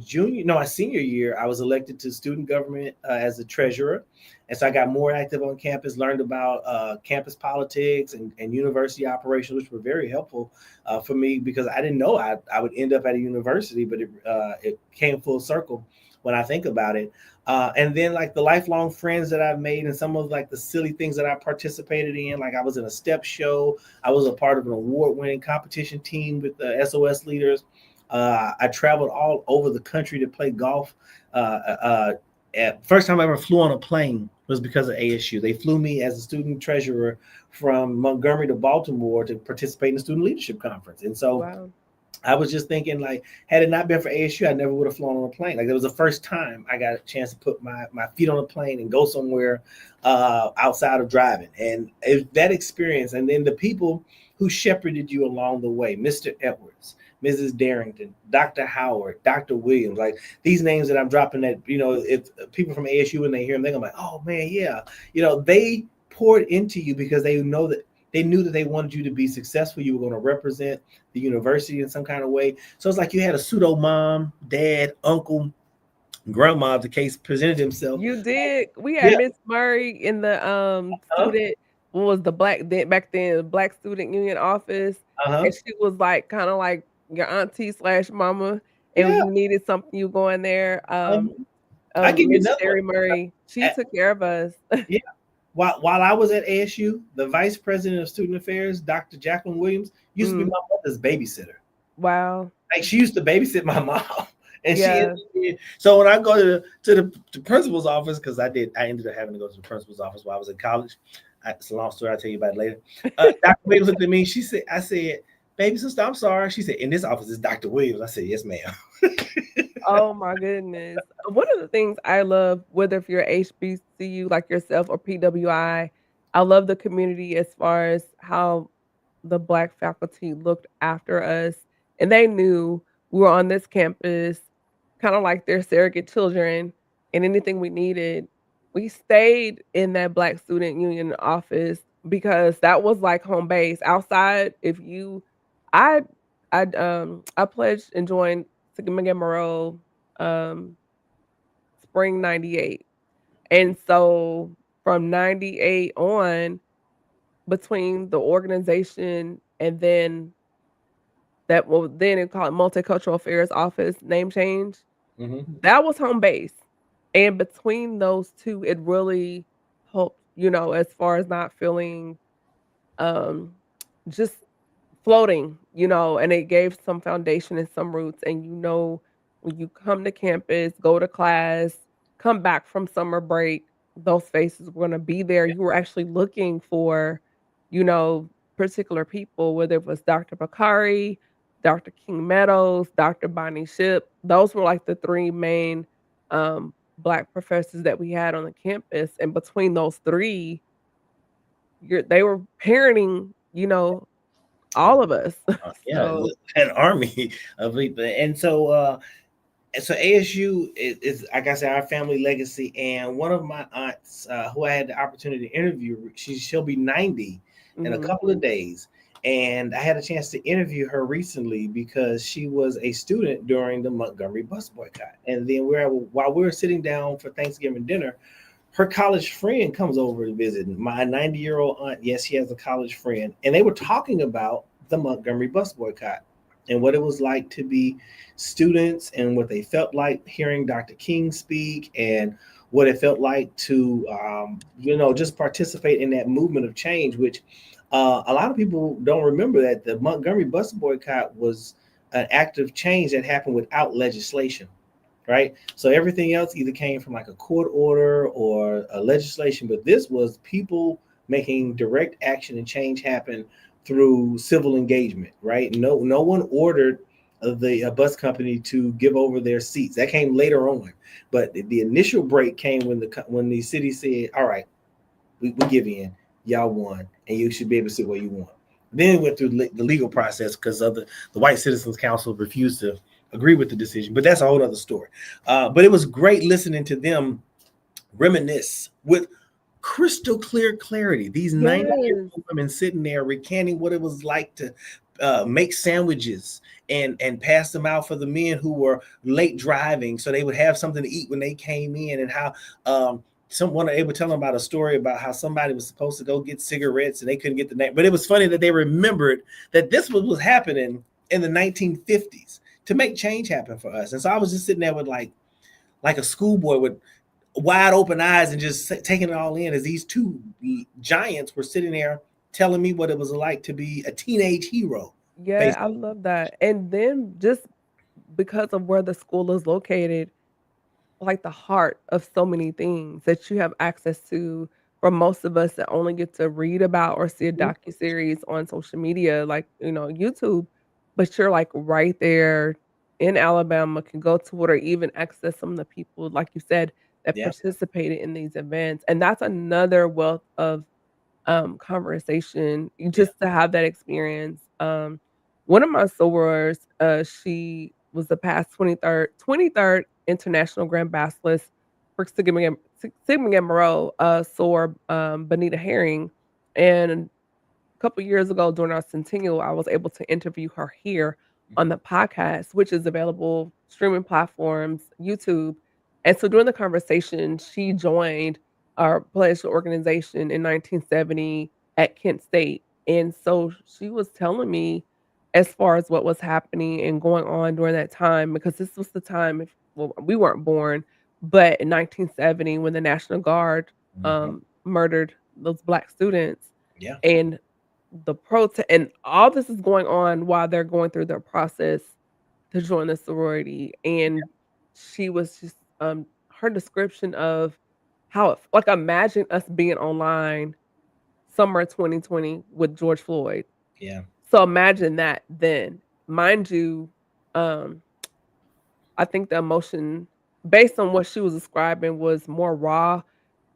senior year, I was elected to student government as a treasurer. And so I got more active on campus, learned about campus politics and university operations, which were very helpful for me because I didn't know I would end up at a university, but it came full circle when I think about it. And then like the lifelong friends that I've made and some of like the silly things that I participated in, like I was in a step show. I was a part of an award-winning competition team with the SOS leaders. I traveled all over the country to play golf. First time I ever flew on a plane was because of ASU. They flew me as a student treasurer from Montgomery to Baltimore to participate in the student leadership conference. And so Wow. I was just thinking, like, had it not been for ASU, I never would have flown on a plane. Like, it was the first time I got a chance to put my feet on a plane and go somewhere outside of driving. And that experience, and then the people who shepherded you along the way, Mr. Edwards, Mrs. Darrington, Dr. Howard, Dr. Williams, like these names that I'm dropping that, if people from ASU, when they hear them, they're like, oh man, yeah. They poured into you because they knew that they wanted you to be successful. You were going to represent the university in some kind of way. So it's like you had a pseudo mom, dad, uncle, grandma, if the case presented himself. You did. We had Miss Murray in the student, what was the back then, the Black Student Union office. And she was like kind of like your auntie / mama. And when you needed something, you go in there. I give you Miss another Sherry one. Murray. She took care of us. Yeah. While I was at ASU, the vice president of student affairs, Dr. Jacqueline Williams, used to be my mother's babysitter. Wow. Like she used to babysit my mom. And Yeah. so when I go to the principal's office, because I ended up having to go to the principal's office while I was in college. It's a long story. I'll tell you about it later. Dr. Williams looked at me. I said, baby sister, I'm sorry. She said, in this office is Dr. Williams. I said, yes, ma'am. Oh my goodness. One of the things I love, whether if you're HBCU like yourself or PWI, I love the community as far as how the Black faculty looked after us. And they knew we were on this campus, kind of like their surrogate children, and anything we needed. We stayed in that Black Student Union office because that was like home base. Outside, I I pledged and joined Sigma Gamma Rho, spring '98, and so from '98 on, between the organization and then then it called Multicultural Affairs Office name change, that was home base, and between those two, it really helped, as far as not feeling, um, just floating, and it gave some foundation and some roots. And when you come to campus, go to class, come back from summer break, those faces were gonna be there. You were actually looking for, you know, particular people, whether it was Dr. Bakari, Dr. King Meadows, Dr. Bonnie Ship. Those were like the three main Black professors that we had on the campus. And between those three, they were parenting, all of us. Yeah, So an army of people. And so ASU is, like I said, our family legacy. And one of my aunts, who I had the opportunity to interview, she'll be 90 in a mhm. couple of days. And I had a chance to interview her recently because she was a student during the Montgomery bus boycott. And then while we were sitting down for Thanksgiving dinner, her college friend comes over to visit. My 90-year-old aunt, yes, she has a college friend. And they were talking about the Montgomery bus boycott and what it was like to be students and what they felt like hearing Dr. King speak and what it felt like to, just participate in that movement of change, which a lot of people don't remember that the Montgomery bus boycott was an act of change that happened without legislation, right? So everything else either came from like a court order or a legislation, but this was people making direct action and change happen through civil engagement, right? No one ordered the bus company to give over their seats. That came later on, but the initial break came when the city said, "All right, we give in. Y'all won, and you should be able to sit where you want." Then it went through the legal process because of the White Citizens Council refused to agree with the decision. But that's a whole other story. But it was great listening to them reminisce with crystal clear clarity. These 90-year-old Yes. women sitting there recanting what it was like to make sandwiches and pass them out for the men who were late driving so they would have something to eat when they came in, and how they were telling about a story about how somebody was supposed to go get cigarettes and they couldn't get the name. But it was funny that they remembered that this was happening in the 1950s to make change happen for us. And so I was just sitting there with like a schoolboy with wide open eyes and just taking it all in as these two giants were sitting there telling me what it was like to be a teenage hero. Yeah, I Basically. love that. And then just because of where the school is located, like the heart of so many things that you have access to for most of us that only get to read about or see a docuseries on social media, like, YouTube, but you're like right there in Alabama, can go to it or even access some of the people, like you said, that Yeah, participated in these events. And that's another wealth of conversation, yeah. just to have that experience. One of my sorors, she was the past 23rd international Grand Basilisk for Sigma Gamma Rho, soror, Bonita Herring, and a couple years ago during our centennial, I was able to interview her here on the podcast, which is available streaming platforms, YouTube. And so during the conversation, she joined our pledge organization in 1970 at Kent State. And so she was telling me as far as what was happening and going on during that time, because this was the time, well, we weren't born, but in 1970, when the National Guard Mhm. murdered those Black students, Yeah, and the protest and all this is going on while they're going through their process to join the sorority, and she was just, her description of how it like, imagine us being online summer 2020 with George Floyd. yeah, So imagine that then. Mind you, um, I think the emotion based on what she was describing was more raw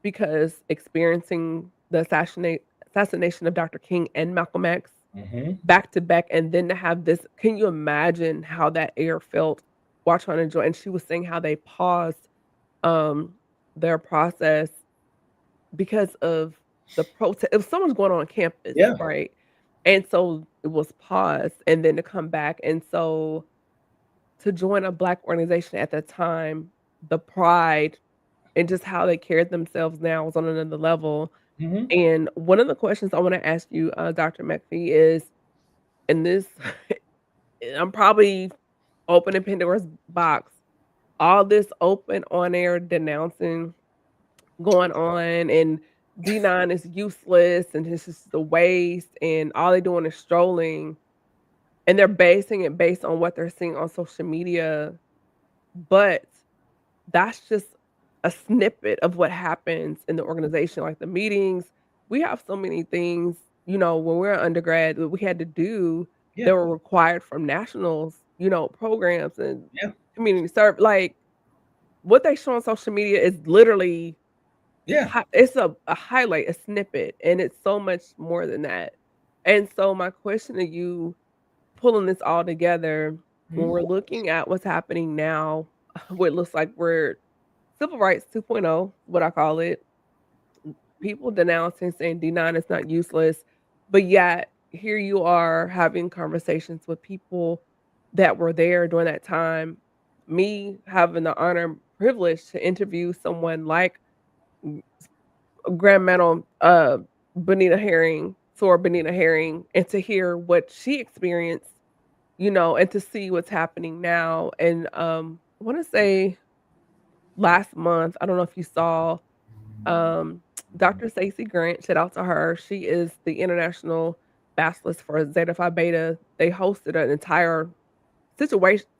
because experiencing the assassination of Dr. King and Malcolm X hmm, back to back, and then to have this, can you imagine how that air felt while trying to enjoy, and she was saying how they paused, um, their process because of the protest. If someone's going on campus, yeah, right? And so it was paused and then to come back, and so to join a Black organization at that time, the pride and just how they carried themselves now was on another level. hmm, And one of the questions I wanna ask you, Dr. McPhee, is, and this I'm probably opening Pandora's box. All this open on air denouncing going on, and D9 is useless and it's just a waste and all they're doing is strolling, and they're basing it based on what they're seeing on social media. But that's just a snippet of what happens in the organization, like the meetings. We have so many things, when we're undergrad that we had to do yeah, that were required from nationals, programs and yeah, community serve. Like what they show on social media is literally yeah. it's a highlight, a snippet, and it's so much more than that. And so my question to you, pulling this all together, when Mhm. we're looking at what's happening now, what looks like we're civil rights 2.0, what I call it, people denouncing, saying D9 is not useless, but yet here you are having conversations with people that were there during that time. Me having the honor and privilege to interview someone like Grand Medal, Benita Herring, Sora Benita Herring, and to hear what she experienced, and to see what's happening now. And I want to say last month, I don't know if you saw, um, Dr. Stacey Grant, shout out to her. She is the international bachelorist for Zeta Phi Beta. They hosted an entire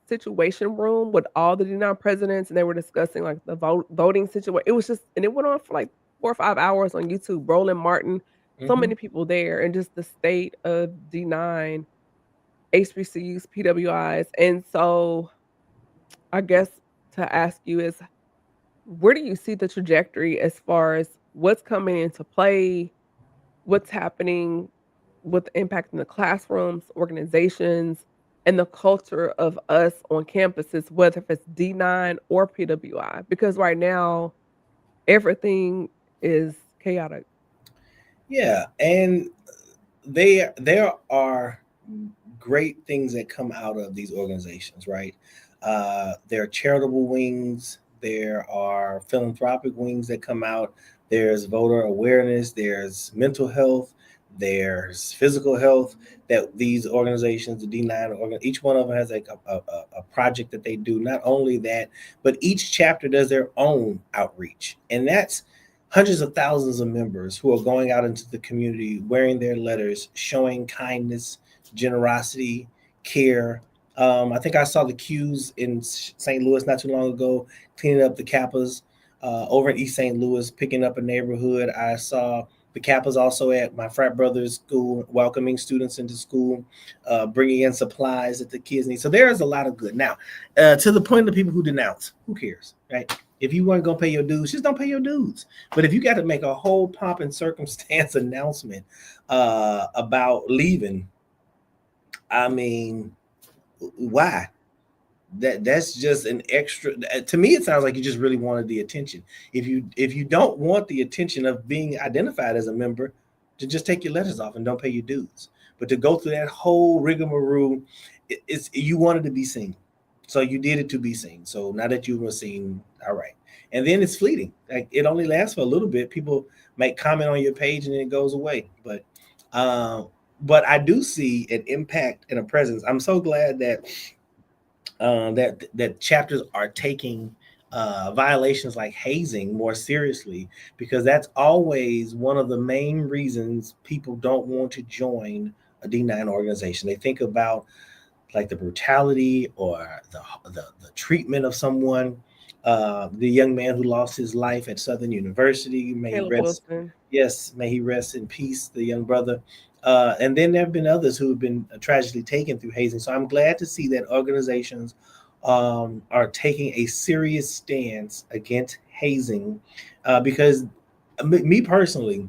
situation room with all the D9 presidents, and they were discussing like the voting situation. It was just, and it went on for like 4 or 5 hours on YouTube. Roland Martin, so Mhm. many people there, and just the state of D9, HBCUs, PWIs. And so I guess to ask you is, where do you see the trajectory as far as what's coming into play, what's happening with impacting the classrooms, organizations, and the culture of us on campuses, whether if it's D9 or PWI? Because right now, everything is chaotic. Yeah, and there are great things that come out of these organizations, right? There are charitable wings, there are philanthropic wings that come out. There's voter awareness, there's mental health, there's physical health that these organizations, the D9 each one of them has like a project that they do. Not only that, but each chapter does their own outreach, and that's hundreds of thousands of members who are going out into the community, wearing their letters, showing kindness, generosity, care. I think I saw the queues in St. Louis not too long ago, cleaning up the Kappas. Over in East St. Louis, picking up a neighborhood. I saw the Kappas also at my frat brother's school, welcoming students into school, bringing in supplies that the kids need. So there is a lot of good. Now, to the point of the people who denounce, who cares, right? If you weren't gonna pay your dues, just don't pay your dues. But if you got to make a whole pomp and circumstance announcement about leaving, I mean, why? That's just an extra. To me, it sounds like you just really wanted the attention. If you don't want the attention of being identified as a member, to just take your letters off and don't pay your dues. But to go through that whole rigmarole, it's you wanted to be seen, so you did it to be seen. So now that you were seen, all right. And then it's fleeting. Like it only lasts for a little bit. People make comment on your page and then it goes away. Um, but I do see an impact and a presence. I'm so glad that that chapters are taking violations like hazing more seriously, because that's always one of the main reasons people don't want to join a D9 organization. They think about like the brutality or the treatment of someone. The young man who lost his life at Southern University, may he Caleb rest. Wilson. Yes, may he rest in peace. The young brother. And then there have been others who have been tragically taken through hazing. So I'm glad to see that organizations are taking a serious stance against hazing, because me personally,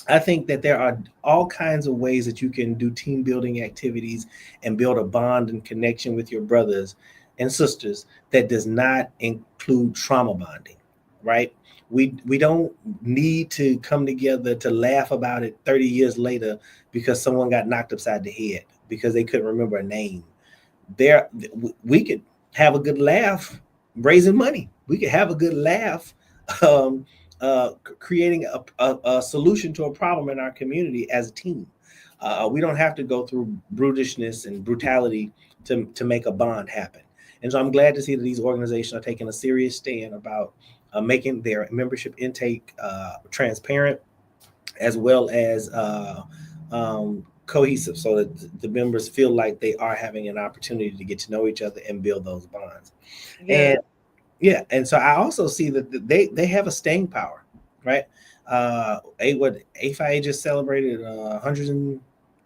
I think that there are all kinds of ways that you can do team building activities and build a bond and connection with your brothers and sisters that does not include trauma bonding, right? We don't need to come together to laugh about it 30 years later because someone got knocked upside the head because they couldn't remember a name. There, we could have a good laugh raising money. We could have a good laugh um, creating a solution to a problem in our community as a team. We don't have to go through brutishness and brutality to make a bond happen. And so I'm glad to see that these organizations are taking a serious stand about making their membership intake transparent, as well as cohesive, so that the members feel like they are having an opportunity to get to know each other and build those bonds. Yeah, And yeah, and so I also see that they have a staying power, right? A5A just celebrated 100 and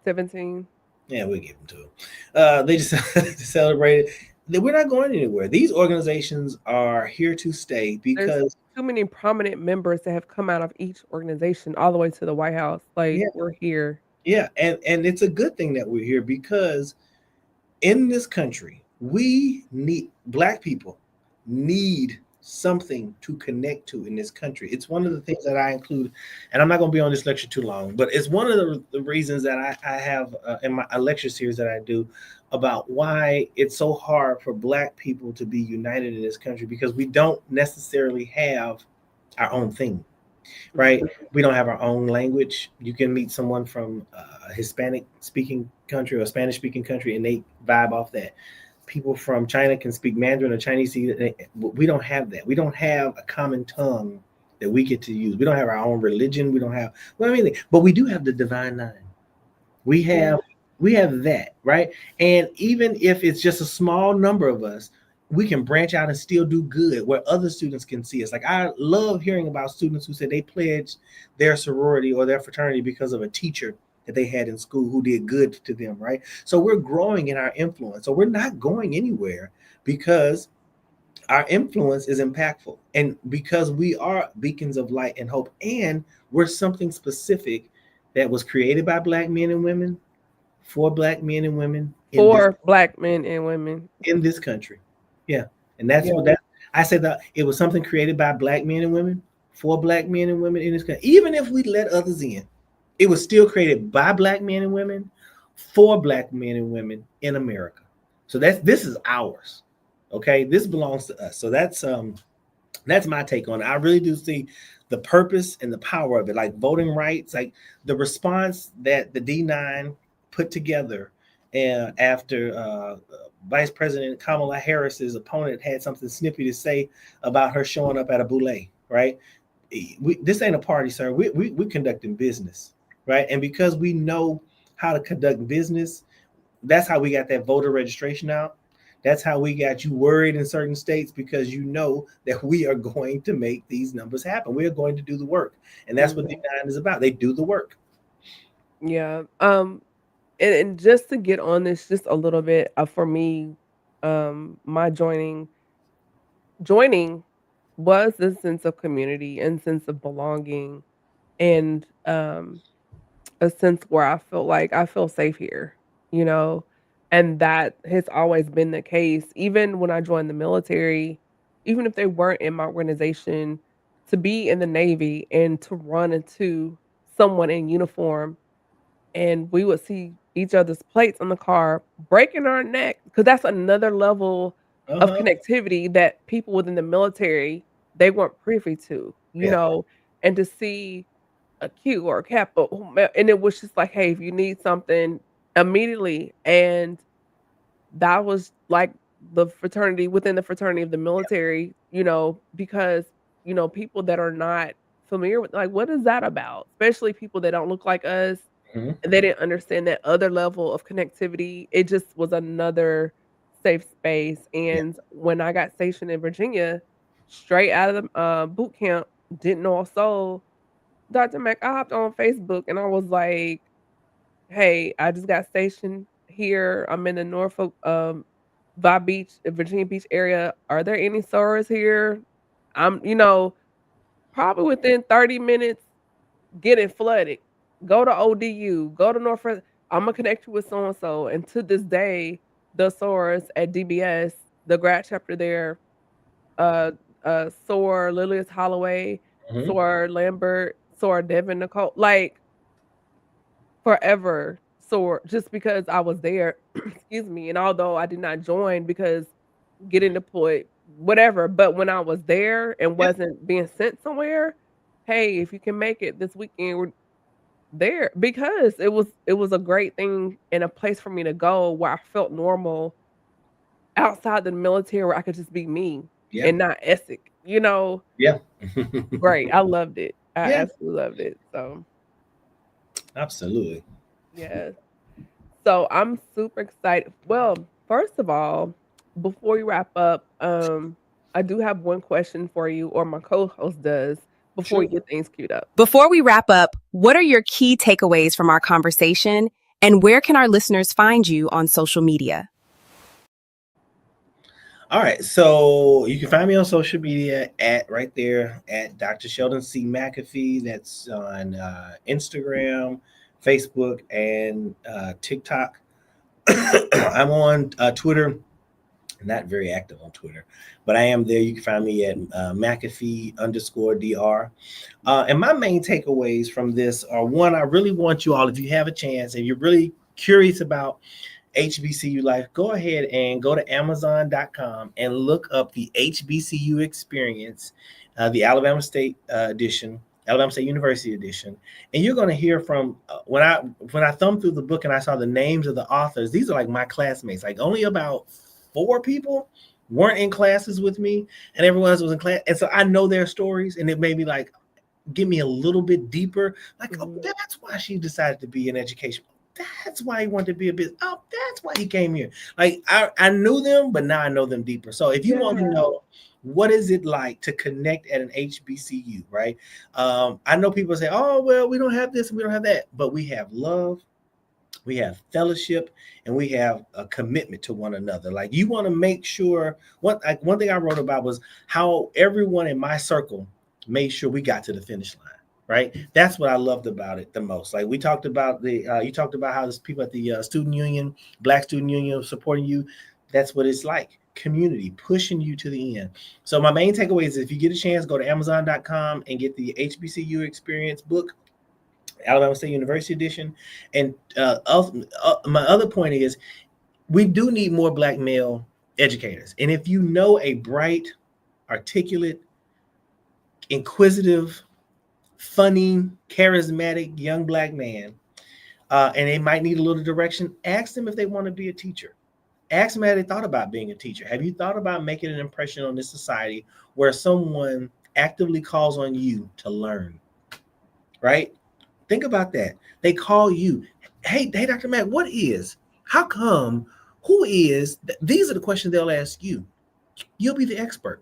17. yeah, we give them to them. They just celebrated. We're not going anywhere. These organizations are here to stay There's because too many prominent members that have come out of each organization all the way to the White House. Like, yeah, we're here. Yeah, and it's a good thing that we're here because in this country, we need Black people need something to connect to in this country. It's one of the things that I include, and I'm not going to be on this lecture too long, but it's one of the reasons that I have in my a lecture series that I do about why it's so hard for Black people to be united in this country, because we don't necessarily have our own thing, right? We don't have our own language. You can meet someone from a Hispanic speaking country or a Spanish speaking country and they vibe off that. People from China can speak Mandarin or Chinese. We don't have that. We don't have a common tongue that we get to use. We don't have our own religion. We don't have, well, I mean, but we do have the divine nine. We have we have that, right? And even if it's just a small number of us, we can branch out and still do good where other students can see us. Like, I love hearing about students who said they pledged their sorority or their fraternity because of a teacher that they had in school who did good to them, right? So we're growing in our influence. So we're not going anywhere because our influence is impactful, and because we are beacons of light and hope, and we're something specific that was created by Black men and women for Black men and women For Black men and women. in this country. Yeah. And that's what that I said, that it was something created by Black men and women for Black men and women in this country. Even if we let others in, it was still created by Black men and women for Black men and women in America. So this is ours. Okay. This belongs to us. So that's my take on it. I really do see the purpose and the power of it, like voting rights, like the response that the D9 put together after Vice President Kamala Harris's opponent had something snippy to say about her showing up at a boule, right? This ain't a party, sir. We conducting business, right? And because we know how to conduct business, that's how we got that voter registration out. That's how we got you worried in certain states, because you know that we are going to make these numbers happen. We are going to do the work. And that's what D9 is about. They do the work. Yeah. And just to get on this just a little bit, for me, my joining was this sense of community and sense of belonging, and a sense where I feel like I feel safe here, you know? And that has always been the case. Even when I joined the military, even if they weren't in my organization, to be in the Navy and to run into someone in uniform, and we would see each other's plates on the car, breaking our neck, because that's another level of Uh-huh. connectivity that people within the military, they weren't privy to, you Yeah. know? And to see a Q or a Kappa, and it was just like, "Hey, if you need something immediately," and that was like the fraternity within the fraternity of the military, because, people that are not familiar with, like, what is that about? Especially people that don't look like us, Mhm. and they didn't understand that other level of connectivity. It just was another safe space, Yeah. and when I got stationed in Virginia, straight out of the, boot camp, didn't know a soul. Dr. Mac, I hopped on Facebook and I was like, "Hey, I just got stationed here. I'm in the Norfolk, Beach, Virginia Beach area. Are there any sorors here?" I'm, probably within 30 minutes getting flooded. Go to ODU, go to Norfolk. Imma connect you with so and so. And to this day, the sorors at DBS, the grad chapter there, uh, Sor Lilius Holloway, Mhm. Sor Lambert, Sor Devin Nicole, like, forever sore just because I was there, excuse me, and although I did not join because getting deployed, whatever, but when I was there and Yeah. wasn't being sent somewhere, "Hey, if you can make it this weekend, we're there," because it was a great thing and a place for me to go where I felt normal outside the military, where I could just be me Yeah. and not Essex, you know? Yeah. Great, I loved it. I Yeah. absolutely loved it, so, Absolutely. yes. So I'm super excited. Well, first of all, before we wrap up, I do have one question for you, or my co-host does, before we Sure. get things queued up. Before we wrap up, what are your key takeaways from our conversation, and where can our listeners find you on social media? All right. So you can find me on social media at right there at Dr. Sheldon C. McAfee. That's on Instagram, Facebook, and TikTok. I'm on Twitter. Not very active on Twitter, but I am there. You can find me at McAfee_DR. And my main takeaways from this are: one, I really want you all, if you have a chance, if you're really curious about HBCU life, go ahead and go to Amazon.com and look up the HBCU Experience, the Alabama State edition, Alabama State University edition, and you're going to hear from when I thumbed through the book and I saw the names of the authors. These are like my classmates. Like only about 4 people weren't in classes with me, and everyone else was in class. And so I know their stories, and it made me like give me a little bit deeper. Like, oh, that's why she decided to be in education. That's why he wanted to be a business. Oh, that's why he came here. Like I knew them, but now I know them deeper. So if you want to know what is it like to connect at an HBCU, right? I know people say, oh, well, we don't have this and we don't have that, but we have love, we have fellowship, and we have a commitment to one another. Like you want to make sure one thing I wrote about was how everyone in my circle made sure we got to the finish line. Right. That's what I loved about it the most. Like we talked about you talked about how there's people at the student union, Black student union supporting you. That's what it's like. Community pushing you to the end. So my main takeaway is if you get a chance, go to Amazon.com and get the HBCU Experience book, Alabama State University edition. And my other point is we do need more Black male educators. And if you know a bright, articulate, inquisitive, funny, charismatic young Black man, and they might need a little direction, ask them if they want to be a teacher. Ask them how they thought about being a teacher. Have you thought about making an impression on this society where someone actively calls on you to learn? Right? Think about that. They call you, hey, Dr. Matt, what is? How come? Who is? These are the questions they'll ask you. You'll be the expert.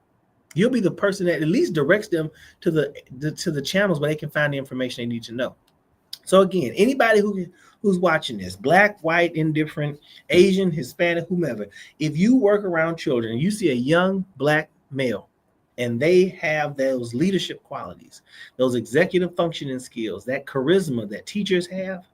You'll be the person that at least directs them to the channels where they can find the information they need to know. So again, anybody who's watching this, Black, white, indifferent, Asian, Hispanic, whomever, if you work around children and you see a young Black male and they have those leadership qualities, those executive functioning skills, that charisma that teachers have,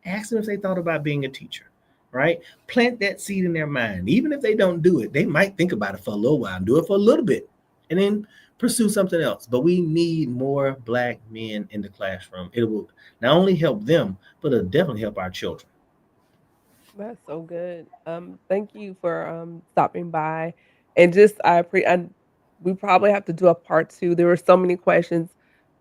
ask them if they thought about being a teacher, right? Plant that seed in their mind. Even if they don't do it, they might think about it for a little while and do it for a little bit and then pursue something else. But we need more Black men in the classroom. It will not only help them, but it'll definitely help our children. That's so good. Thank you for stopping by, and just we probably have to do a part two. There were so many questions,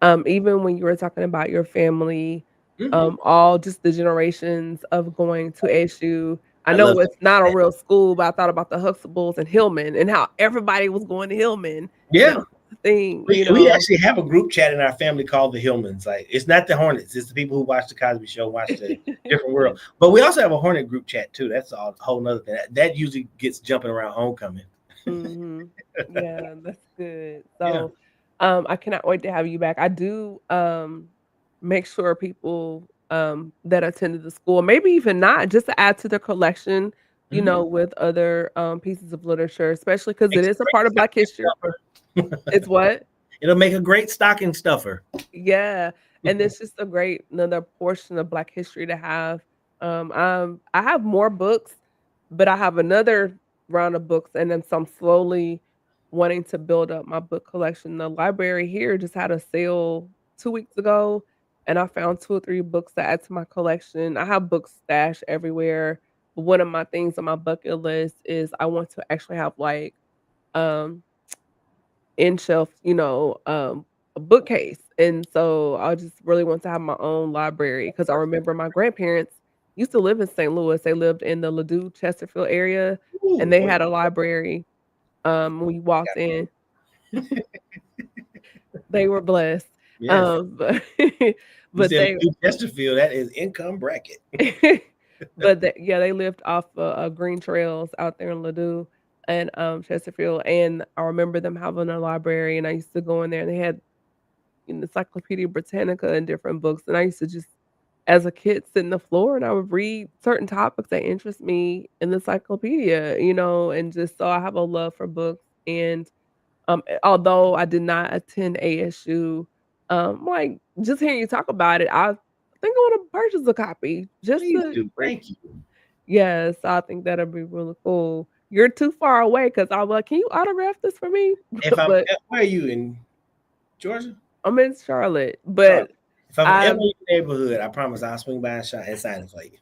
even when you were talking about your family, Mm-hmm. all just the generations of going to ASU. I I know love it's not a real school, but I thought about the Huxtables and Hillman and how everybody was going to Hillman. That Yeah. was the thing, We actually have a group chat in our family called the Hillmans. Like it's not the Hornets, it's the people who watch the Cosby Show, watch the different world. But we also have a Hornet group chat too. That's a whole nother thing. That usually gets jumping around homecoming. Mhm. Yeah, that's good. Yeah. So, I cannot wait to have you back. I do, make sure people, that attended the school, maybe even not, just to add to their collection, Mhm. with other, pieces of literature, especially because it Makes a is a great part of Black stocking history. stuffer. It's what? It'll make a great stocking stuffer. Yeah, and it's just a great another portion of Black history to have. I have more books, but I have another round of books, and then some slowly wanting to build up my book collection. The library here just had a sale 2 weeks ago, and I found 2 or 3 books to add to my collection. I have books stashed everywhere, but one of my things on my bucket list is I want to actually have, like, um in shelf, a bookcase. And so I just really want to have my own library because I remember my grandparents used to live in St. Louis. They lived in the Ladue, Chesterfield area, and Ooh, they boy, had a library. When you walked in, they were blessed. yes. But You but said they New Chesterfield, that is income bracket. yeah, they lived off, Green Trails out there in Ladue and, Chesterfield, and I remember them having a library, and I used to go in there, and they had Encyclopedia Britannica and different books, and I used to just, as a kid, sit in the floor and I would read certain topics that interest me in the encyclopedia, and just so I have a love for books, and, although I did not attend ASU, like, just hearing you talk about it, I think I want to purchase a copy. Just Please to, do. Thank you. yes, I think that'll be really cool. You're too far away because I'm like, can you autograph this for me? If I'm, But where are you in Georgia? I'm in Charlotte, but If I'm ever in your neighborhood, I promise I'll swing by and sign it for you.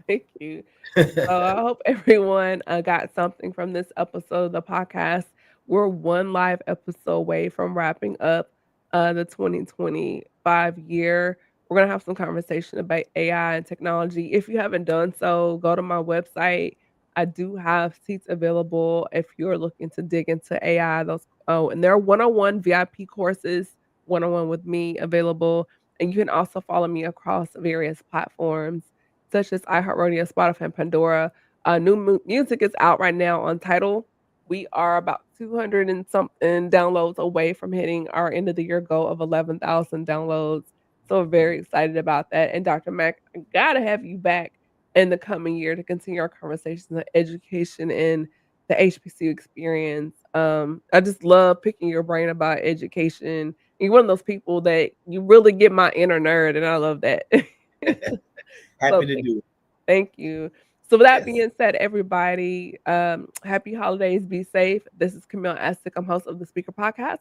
thank you. So I hope everyone got something from this episode of the podcast. We're one live episode away from wrapping up the 2025 year. We're going to have some conversation about AI and technology. If you haven't done so, go to my website. I do have seats available if you're looking to dig into AI. And there are one-on-one VIP courses, one-on-one with me available. And you can also follow me across various platforms such as iHeartRadio, Spotify, and Pandora. New music is out right now on Tidal. We are about 200 and something downloads away from hitting our end of the year goal of 11,000 downloads. So we're very excited about that. And Dr. Mac, I gotta have you back in the coming year to continue our conversations on education and the HBCU experience. I just love picking your brain about education. You're one of those people that you really get my inner nerd, and I love that. Happy to do it. Thank you. So with that being said, everybody, happy holidays. Be safe. This is Camille Estick. I'm host of the Speaker Podcast,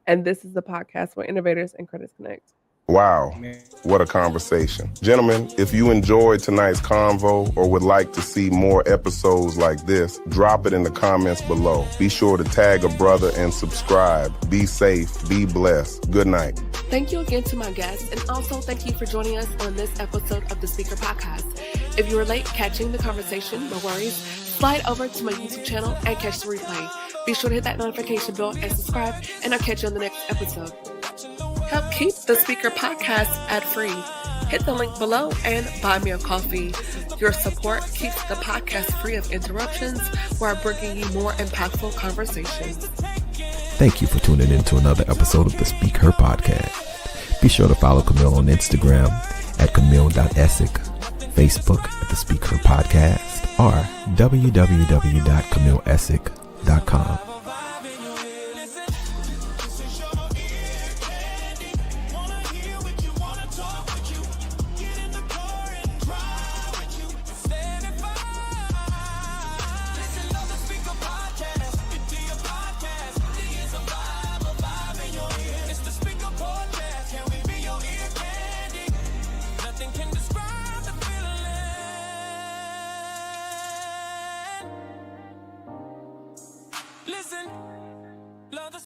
and this is the podcast where innovators and critics connect. Wow, what a conversation. Gentlemen, if you enjoyed tonight's convo or would like to see more episodes like this, drop it in the comments below. Be sure to tag a brother and subscribe. Be safe, be blessed. Good night. Thank you again to my guests, and also thank you for joining us on this episode of the Speaker Podcast. If you were late catching the conversation, no worries. Slide over to my YouTube channel and catch the replay. Be sure to hit that notification bell and subscribe, and I'll catch you on the next episode. Help keep the Speaker Podcast ad-free. Hit the link below and buy me a coffee. Your support keeps the podcast free of interruptions while bringing you more impactful conversations. Thank you for tuning in to another episode of the Speak Her Podcast. Be sure to follow Camille on Instagram at camille.essick, Facebook at the Speak Her Podcast, or www.camilleessick.com.